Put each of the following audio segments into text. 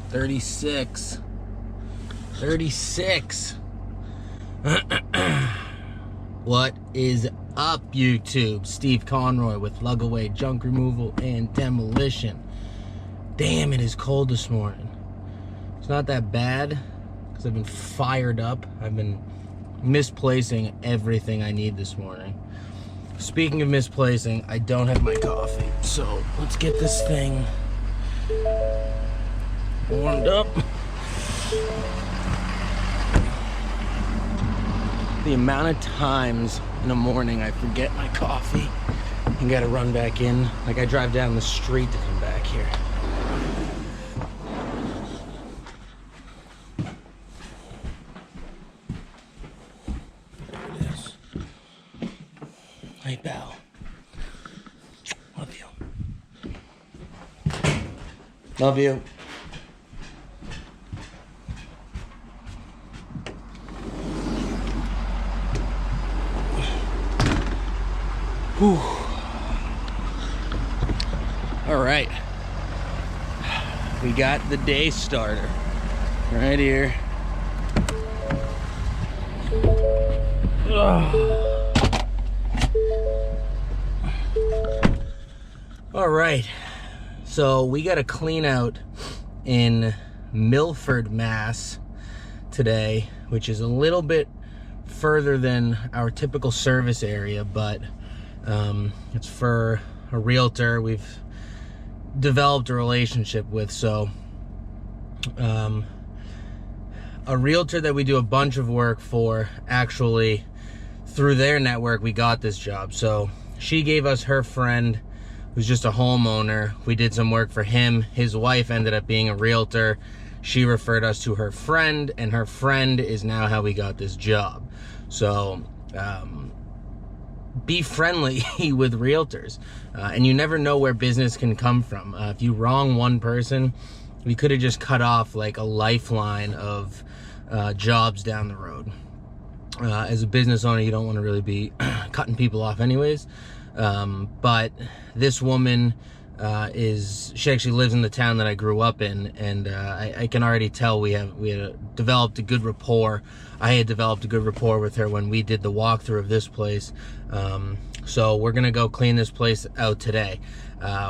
36. 36. What is up, YouTube? Steve Conroy with Lug Away Junk Removal and Demolition. Damn, it is cold this morning. It's not that bad because I've been fired up. I've been misplacing everything I need this morning. Speaking of misplacing, I don't have my coffee, so let's get this thing warmed up. The amount of times in the morning I forget my coffee and gotta run back in. Like I drive down the street to come back here. There it is. Hey, pal. Love you. Love you. Whew. All right, we got the day starter right here. Ugh. All right, so we got a clean out in Milford, Mass today, which is a little bit further than our typical service area, but it's for a realtor we've developed a relationship with. So a realtor that we do a bunch of work for, actually through their network we got this job. So she gave us her friend who's just a homeowner. We did some work for him. His wife ended up being a realtor. She referred us to her friend, and her friend is now how we got this job. So be friendly with realtors, and you never know where business can come from. If you wrong one person, we could have just cut off like a lifeline of jobs down the road. As a business owner, you don't want to really be cutting people off anyways, but this woman she actually lives in the town that I grew up in, and I can already tell we had developed a good rapport. I had developed a good rapport with her when we did the walkthrough of this place. So we're gonna go clean this place out today.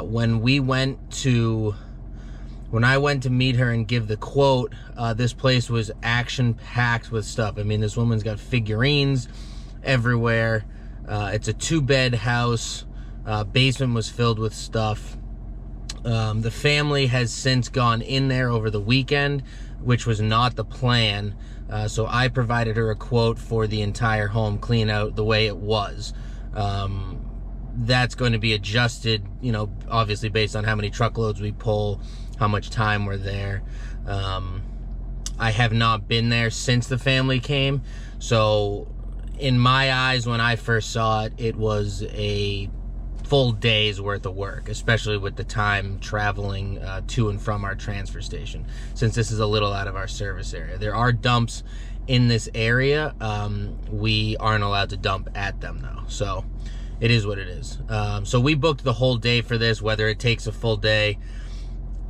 When I went to meet her and give the quote, this place was action-packed with stuff. I mean, this woman's got figurines everywhere. It's a 2-bed house. Basement was filled with stuff. The family has since gone in there over the weekend, which was not the plan. So I provided her a quote for the entire home clean out the way it was. That's going to be adjusted, you know, obviously based on how many truckloads we pull, how much time we're there. I have not been there since the family came. So in my eyes, when I first saw it, it was a full day's worth of work, especially with the time traveling to and from our transfer station, since this is a little out of our service area. There are dumps in this area. We aren't allowed to dump at them though, so it is what it is. So we booked the whole day for this. Whether it takes a full day,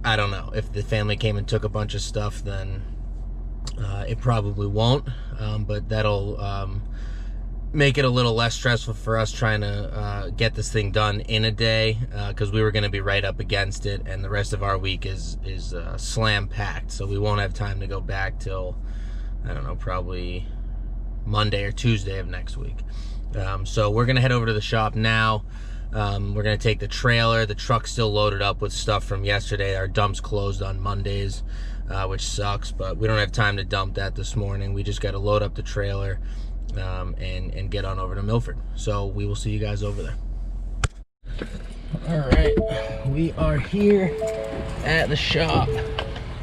I don't know. If the family came and took a bunch of stuff, then it probably won't, but that'll make it a little less stressful for us trying to get this thing done in a day, because we were going to be right up against it, and the rest of our week is slam packed, so we won't have time to go back till, I don't know, probably Monday or Tuesday of next week. So we're going to head over to the shop now. We're going to take the trailer. The truck's still loaded up with stuff from yesterday. Our dump's closed on Mondays, which sucks, but we don't have time to dump that this morning. We just got to load up the trailer and get on over to Milford. So we will see you guys over there. All right, we are here at the shop.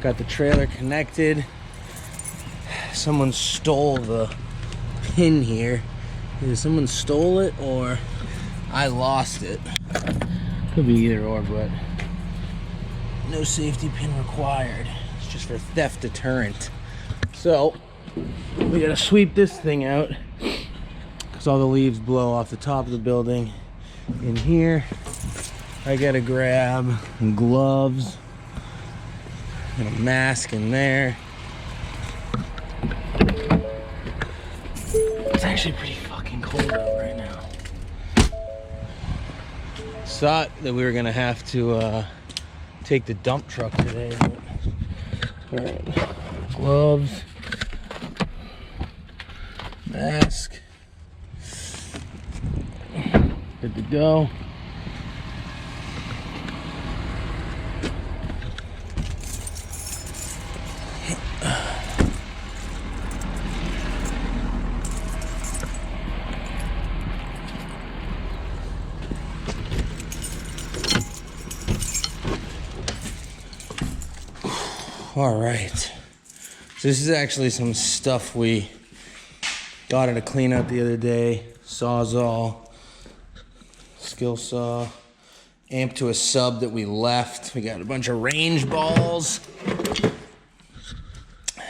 Got the trailer connected. Someone stole the pin here. Either someone stole it or I lost it. Could be either or, but no safety pin required. It's just for theft deterrent. So we gotta sweep this thing out because all the leaves blow off the top of the building. In here, I gotta grab gloves, And a mask in there. It's actually pretty fucking cold out right now. Thought that we were gonna have to take the dump truck today. But... all right. Gloves. Mask. Good to go. All right, so this is actually some stuff we got at a clean out the other day. Sawzall, skill saw, amp to a sub that we left. We got a bunch of range balls,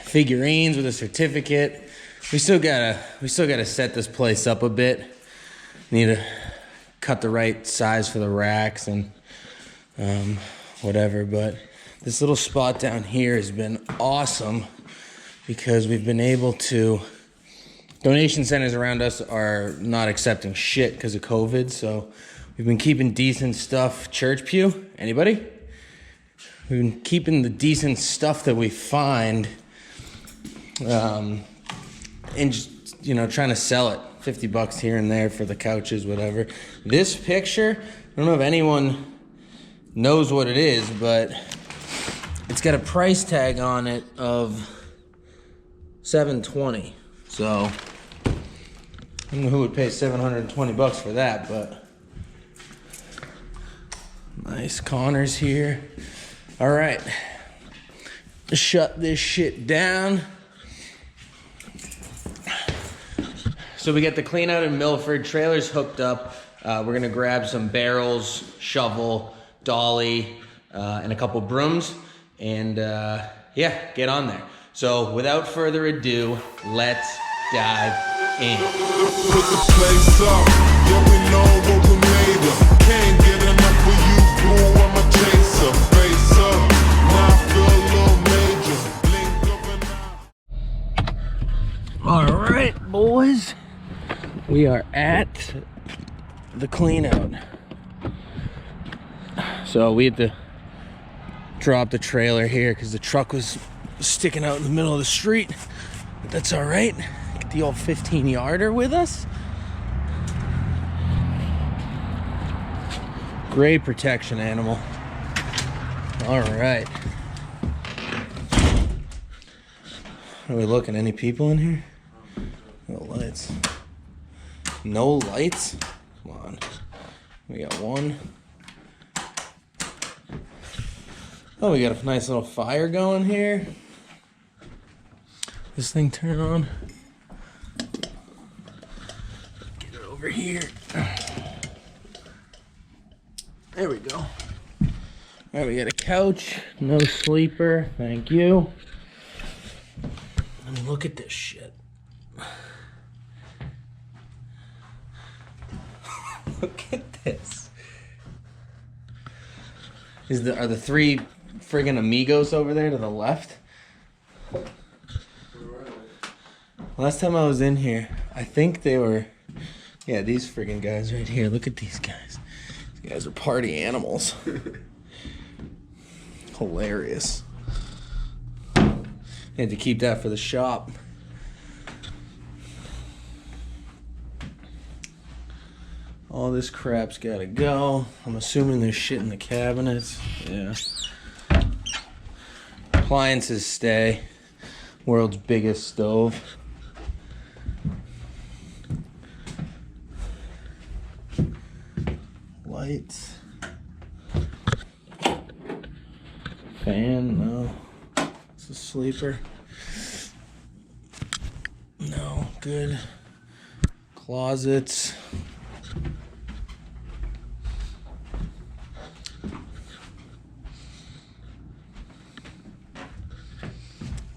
figurines with a certificate. We still gotta set this place up a bit. Need to cut the right size for the racks and whatever, but this little spot down here has been awesome because we've been able to, donation centers around us are not accepting shit because of COVID, so we've been keeping decent stuff. Church pew, anybody? We've been keeping the decent stuff that we find and just, you know, trying to sell it. $50 here and there for the couches, whatever. This picture, I don't know if anyone knows what it is, but it's got a price tag on it of $720. So I don't know who would pay $720 for that, but nice Connors here. All right, shut this shit down. So we get the clean out in Milford, trailers hooked up. We're gonna grab some barrels, shovel, dolly, and a couple brooms. And yeah, get on there. So without further ado, let's dive in. Put the place up, yeah, we know what we made of. Can't get enough of you, boo, I'm a chaser. Face up, now I feel a little major. Blink up and out. All right, boys. We are at the clean out. So we had to drop the trailer here because the truck was sticking out in the middle of the street, but that's all right. Get the old 15-yarder with us. Great protection animal. All right. Are we looking? Any people in here? No lights. No lights? Come on. We got one. Oh, we got a nice little fire going here. This thing turn on. Get it over here. There we go. All right, we got a couch. No sleeper. Thank you. I mean, look at this shit. Look at this. Are the three friggin' amigos over there to the left? Last time I was in here, I think they were, yeah, these friggin' guys right here. Look at these guys. These guys are party animals. Hilarious. Had to keep that for the shop. All this crap's gotta go. I'm assuming there's shit in the cabinets. Yeah. Appliances stay. World's biggest stove. Lights. Fan, no. It's a sleeper. No, good. Closets.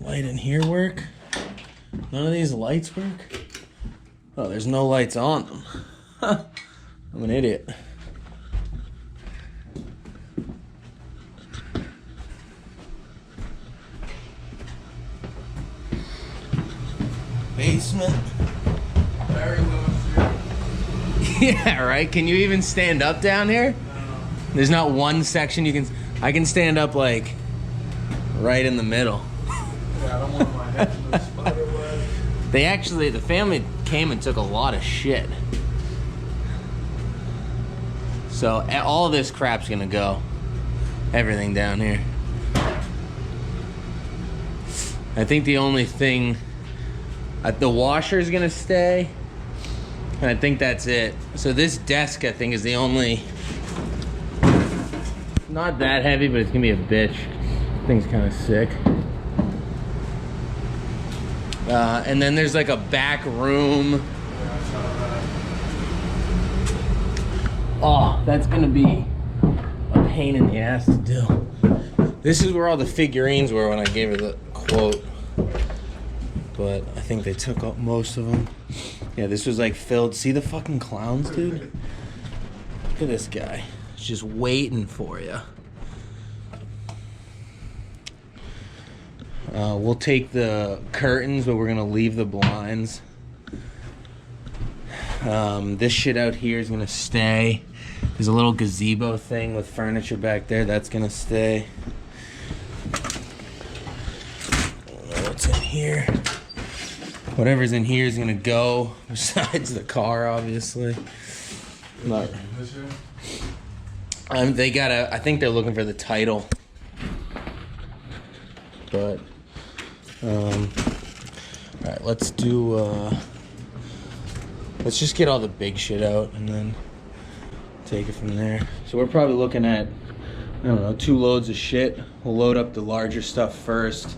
Light in here work? None of these lights work? Oh, there's no lights on them. Huh. I'm an idiot. basement. Very limited. Yeah, right? Can you even stand up down here? There's not one section you can... I can stand up, like, right in the middle. Yeah, I don't want my head in the spider web. They actually... The family came and took a lot of shit. So, all this crap's gonna go. Everything down here. I think the only thing... the washer's gonna stay. And I think that's it. So this desk, I think, is the only... Not that heavy, but it's gonna be a bitch. Thing's kind of sick. And then there's like a back room. Oh, that's gonna be a pain in the ass to do. This is where all the figurines were when I gave her the quote. But I think they took up most of them. Yeah, this was like filled. See the fucking clowns, dude? Look at this guy. He's just waiting for you. We'll take the curtains, but we're gonna leave the blinds. This shit out here is gonna stay. There's a little gazebo thing with furniture back there. That's gonna stay. I don't know what's in here. Whatever's in here is gonna go, besides the car, obviously. Not, they gotta, I think they're looking for the title. But, alright, let's do, let's just get all the big shit out and then take it from there. So we're probably looking at, I don't know, 2 loads of shit. We'll load up the larger stuff first.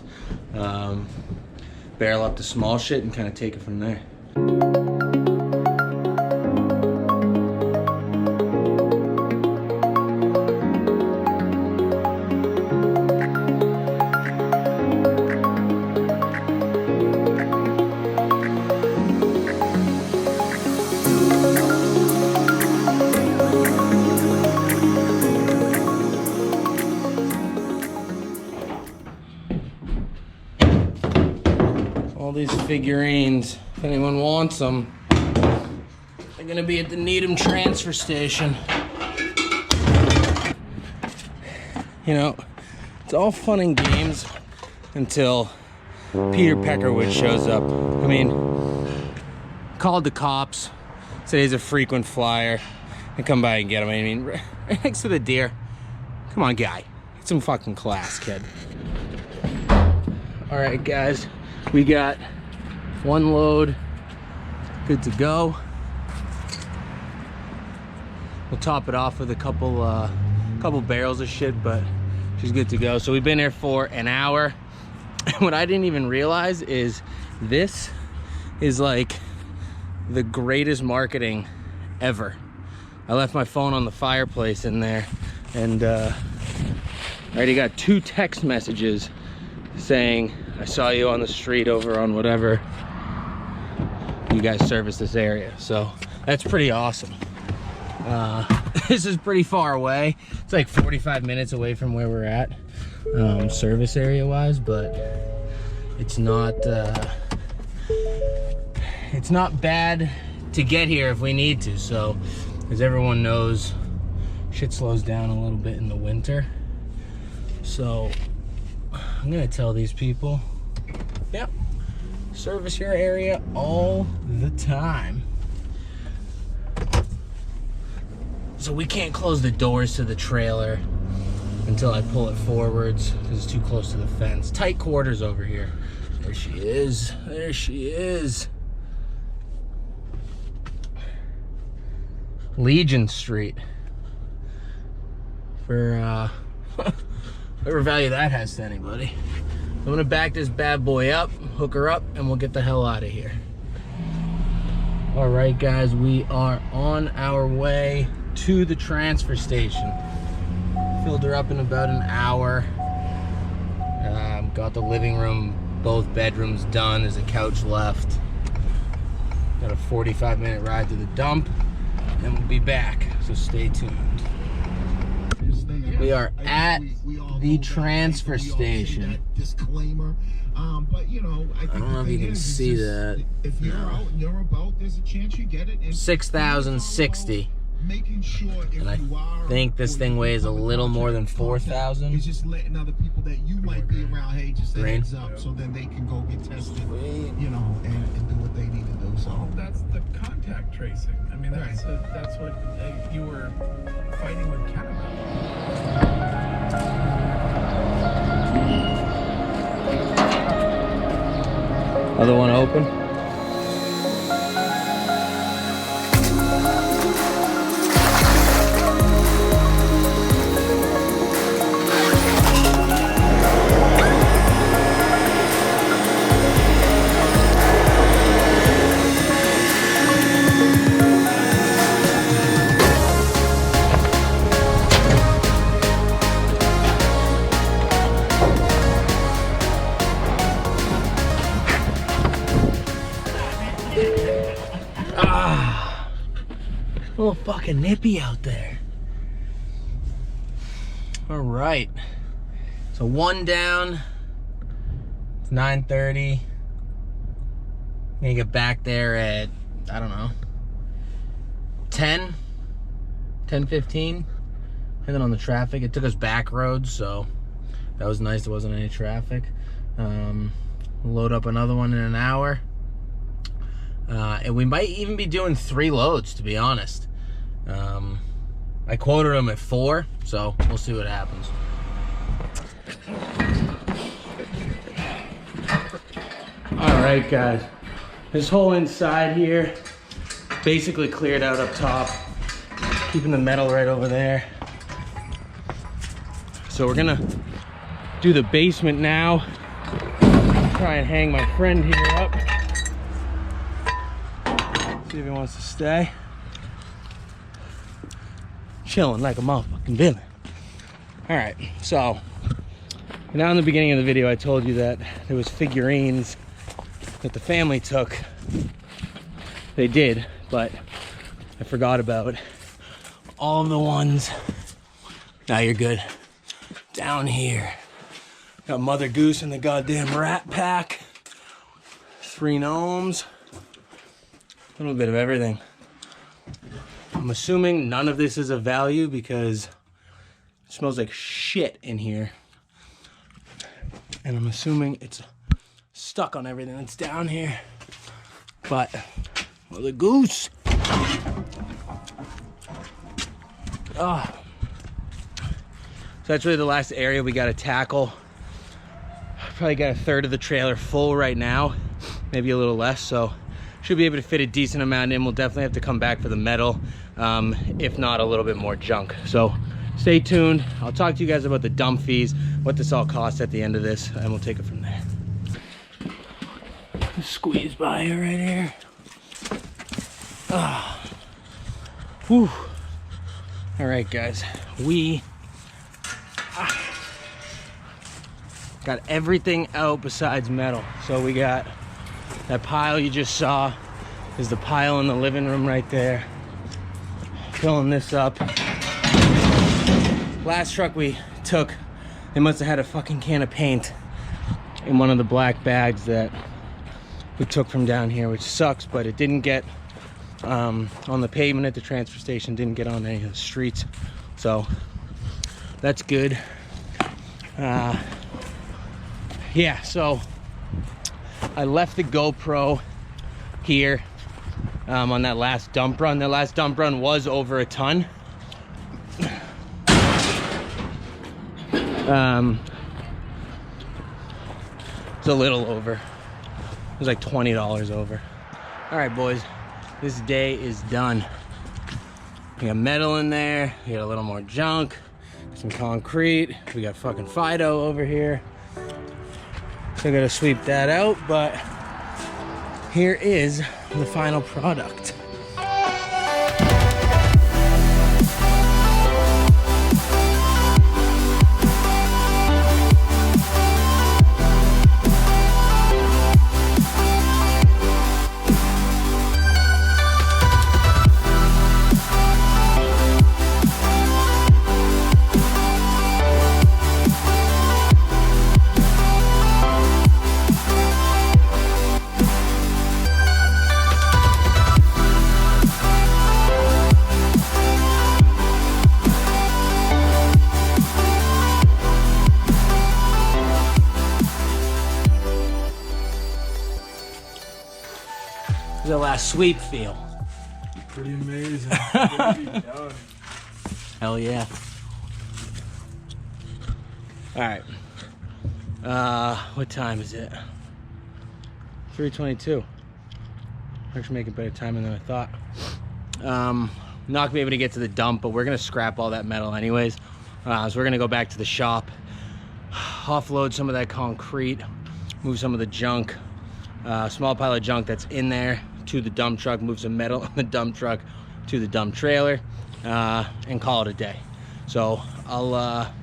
Barrel up the small shit and kind of take it from there. All these figurines, if anyone wants them, they're gonna be at the Needham transfer station. You know, it's all fun and games until Peter Peckerwood shows up. I mean, called the cops, said he's a frequent flyer, and come by and get him. I mean, right next to the deer. Come on, guy, get some fucking class, kid. All right, guys. We got 1 load good to go. We'll top it off with a couple barrels of shit, but she's good to go. So we've been here for an hour. And what I didn't even realize is this is like the greatest marketing ever. I left my phone on the fireplace in there, and I already got 2 text messages saying, I saw you on the street over on whatever. You guys service this area. So that's pretty awesome. This is pretty far away. It's like 45 minutes away from where we're at, service area wise, but it's not bad to get here if we need to. So as everyone knows, shit slows down a little bit in the winter. So I'm gonna tell these people, yep, service your area all the time. So we can't close the doors to the trailer until I pull it forwards because it's too close to the fence. Tight quarters over here. There she is. There she is. Legion Street. For whatever value that has to anybody. I'm gonna back this bad boy up, hook her up, and we'll get the hell out of here. All right, guys, we are on our way to the transfer station. Filled her up in about an hour. Got the living room, both bedrooms done. There's a couch left. Got a 45-minute ride to the dump, and we'll be back, so stay tuned. Just thinking We are at the transfer station. Disclaimer. But you know, I don't know if you can see that. If you're out and you're about, there's a chance you get it. 6,060. Making sure if And I you are, think this thing weighs a little more than 4,000. It's just letting other people that you might be around, hey, just a Green. heads up, so then they can go get tested, you know, and do what they need to do. So That's the contact tracing. I mean, that's what you were fighting with Ken about. Other one open. A little fucking nippy out there. All right. So one down. It's 9:30. I'm gonna get back there at, I don't know, 10:15. And then on the traffic, it took us back roads, so that was nice. There wasn't any traffic. Load up another one in an hour. And we might even be doing 3 loads, to be honest. I quoted them at 4, so we'll see what happens. All right, guys. This whole inside here, basically cleared out up top, keeping the metal right over there. So we're gonna do the basement now. Try and hang my friend here up. See if he wants to stay. Chilling like a motherfucking villain. All right, so now in the beginning of the video, I told you that there was figurines that the family took. They did, but I forgot about all of the ones. Now you're good. Down here, got Mother Goose and the goddamn Rat Pack. 3 gnomes. A little bit of everything. I'm assuming none of this is of value because it smells like shit in here. And I'm assuming it's stuck on everything that's down here. But, well, the goose. Oh. So that's really the last area we got to tackle. Probably got 1/3 of the trailer full right now, maybe a little less, so should be able to fit a decent amount in. We'll definitely have to come back for the metal, if not a little bit more junk. So stay tuned. I'll talk to you guys about the dump fees, what this all costs at the end of this, and we'll take it from there. Squeeze by here right here. Ah. Whew. All right, guys, we got everything out besides metal. So we got that pile you just saw is the pile in the living room right there. Filling this up. Last truck we took, they must have had a fucking can of paint in one of the black bags that we took from down here, which sucks, but it didn't get on the pavement at the transfer station, didn't get on any of the streets. So that's good. Yeah, so I left the GoPro here on that last dump run. That last dump run was over a ton. It's a little over. It was like $20 over. All right, boys, this day is done. We got metal in there. We got a little more junk, some concrete. We got fucking Fido over here. Still gotta sweep that out, but here is the final product. sweep feel? Pretty amazing. Hell yeah. All right. What time is it? 3:22. Actually making better timing than I thought. Not gonna be able to get to the dump, but we're gonna scrap all that metal anyways. So we're gonna go back to the shop, offload some of that concrete, move some of the junk, small pile of junk that's in there to the dump truck, move some metal on the dump truck to the dump trailer, and call it a day. So I'll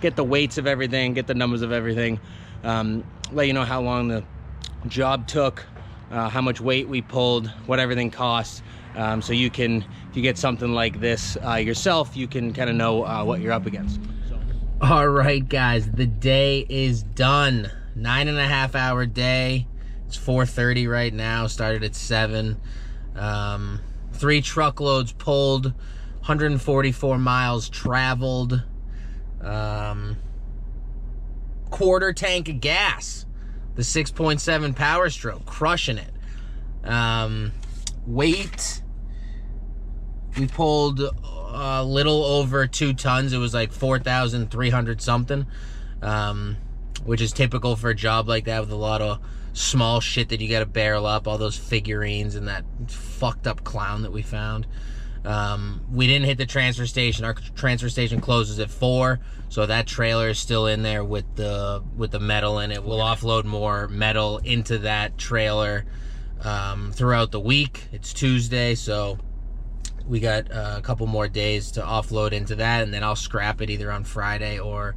get the weights of everything, get the numbers of everything, let you know how long the job took, how much weight we pulled, what everything costs, so you can, if you get something like this yourself, you can kind of know what you're up against. So. All right, guys, the day is done. 9.5 hour day. It's 4:30 right now. Started at 7. 3 truckloads pulled, 144 miles traveled, quarter tank of gas, the 6.7 Power Stroke, crushing it. Weight, we pulled a little over 2 tons. It was like 4,300 something, which is typical for a job like that with a lot of small shit that you got to barrel up, all those figurines and that fucked up clown that we found. We didn't hit the transfer station. Our transfer station closes at 4, so that trailer is still in there with the metal in it. We'll offload more metal into that trailer throughout the week. It's Tuesday, so we got a couple more days to offload into that, and then I'll scrap it either on Friday or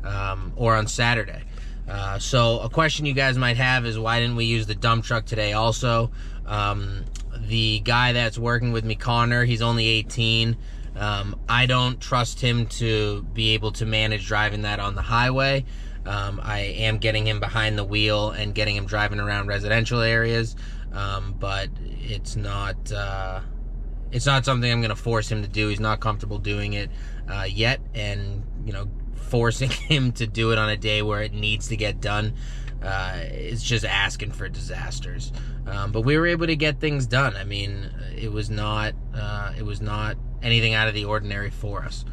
on Saturday. So a question you guys might have is, why didn't we use the dump truck today also? The guy that's working with me, Connor, he's only 18. I don't trust him to be able to manage driving that on the highway. I am getting him behind the wheel and getting him driving around residential areas, but it's not something I'm going to force him to do. He's not comfortable doing it yet, and you know, forcing him to do it on a day where it needs to get done, it's just asking for disasters. But we were able to get things done. I mean, it was not anything out of the ordinary for us.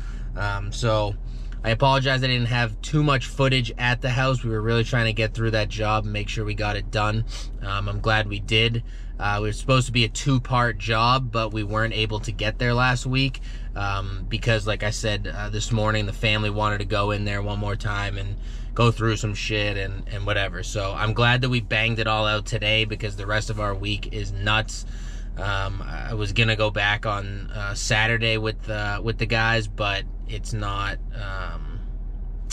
So I apologize I didn't have too much footage at the house. We were really trying to get through that job and make sure we got it done. I'm glad we did. It was supposed to be a 2-part job, but we weren't able to get there last week because, like I said, this morning the family wanted to go in there one more time and go through some shit and whatever. So I'm glad that we banged it all out today, because the rest of our week is nuts. I was gonna go back on Saturday with the guys, but it's not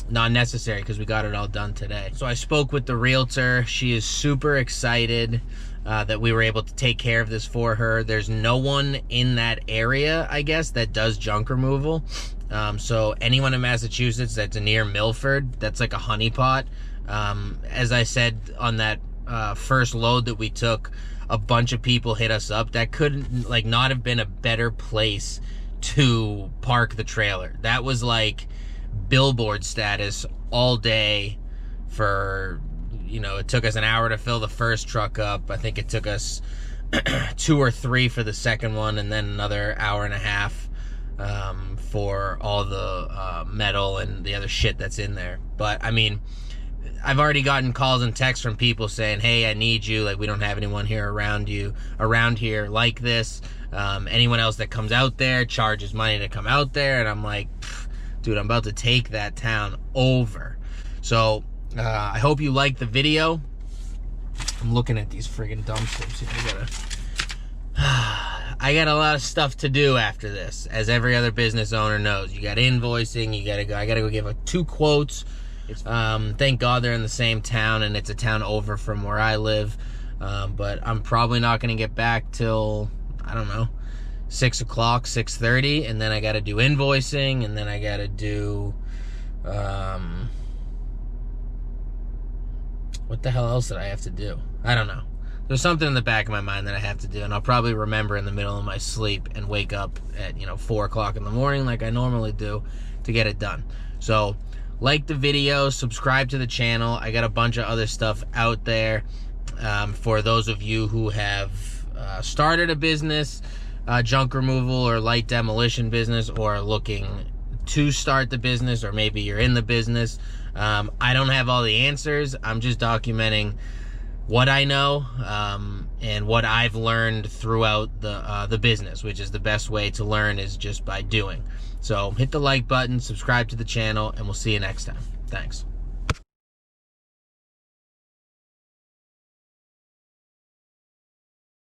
necessary because we got it all done today. So I spoke with the realtor. She is super excited that we were able to take care of this for her. There's no one in that area, I guess, that does junk removal. So anyone in Massachusetts that's near Milford, that's like a honeypot. As I said on that first load that we took, a bunch of people hit us up. That couldn't like not have been a better place to park the trailer. That was like billboard status all day for, you know, it took us an hour to fill the first truck up. I think it took us 2 or 3 for the second one, and then another hour and a half for all the metal and the other shit that's in there. But I mean, I've already gotten calls and texts from people saying, hey, I need you, like we don't have anyone here around here like this. Anyone else that comes out there charges money to come out there, and I'm like, dude, I'm about to take that town over. So I hope you liked the video. I'm looking at these friggin' dumpsters. I got a lot of stuff to do after this, as every other business owner knows. You got invoicing, I gotta go give 2 quotes. Thank God they're in the same town, and it's a town over from where I live. But I'm probably not gonna get back till, I don't know, 6 o'clock, 6:30, and then I gotta do invoicing, and then I gotta do, what the hell else did I have to do? I don't know. There's something in the back of my mind that I have to do, and I'll probably remember in the middle of my sleep and wake up at, 4 o'clock in the morning like I normally do to get it done. So, like the video, subscribe to the channel. I got a bunch of other stuff out there. For those of you who have started a business, junk removal or light demolition business, or looking to start the business, or maybe you're in the business, I don't have all the answers. I'm just documenting what I know and what I've learned throughout the business, which is the best way to learn is just by doing. So hit the like button, subscribe to the channel, and we'll see you next time. Thanks.